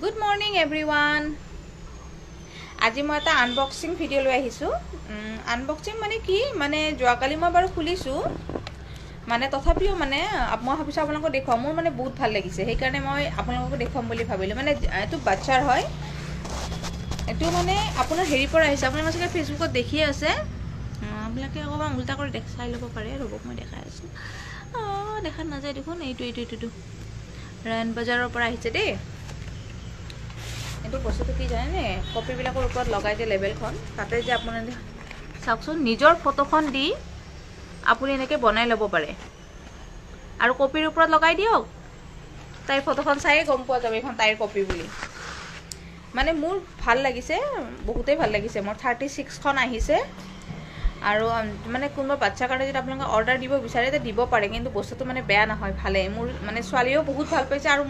Good morning everyone. আজি মই এটা আনবক্সিং ভিডিও লৈ আহিছো। আনবক্সিং মানে কি মানে যোৱাকালি মই বাৰু খুলিছো মানে তথাপিও মানে মই ভাবিছো আপোনালোকক দেখুৱাম। মোৰ মানে বহুত ভাল লাগিছে সেইকাৰণে মই আপোনালোকক দেখুৱাম বুলি ভাবিলো। মানে এটো বাচ্চাৰ হয়, এটো মানে আপোনাৰ হেৰি পৰা আহিছে। আপোনালোকে চাগে ফেচবুকত দেখি আছে। আপোনালোকে অকমান উল্টা কৰি চাই ল'ব পাৰে। ৰ'বক মই দেখাই আছো। দেখা নাযায় দেখোন। এইটো ৰায়ন বজাৰৰ পৰা আহিছে দেই। এইটো বস্তুটো কি জানেনে, কপিবিলাকৰ ওপৰত লগাই দিয়ে লেবেলখন, তাতে যে আপুনি চাওকচোন নিজৰ ফটোখন দি আপুনি এনেকৈ বনাই ল'ব পাৰে আৰু কপিৰ ওপৰত লগাই দিয়ক। তাইৰ ফটোখন চায়ে গম পোৱা যাব এইখন তাইৰ কপি বুলি। মানে মোৰ ভাল লাগিছে, বহুতেই ভাল লাগিছে। মোৰ 36খন আহিছে আৰু মানে কোনোবা বাচ্চাৰ কাৰণে যদি আপোনালোকে অৰ্ডাৰ দিব বিচাৰে তেতিয়া দিব পাৰে, কিন্তু বস্তুটো মানে বেয়া নহয়, ভালে। মোৰ মানে ছোৱালীয়েও বহুত ভাল পাইছে আৰু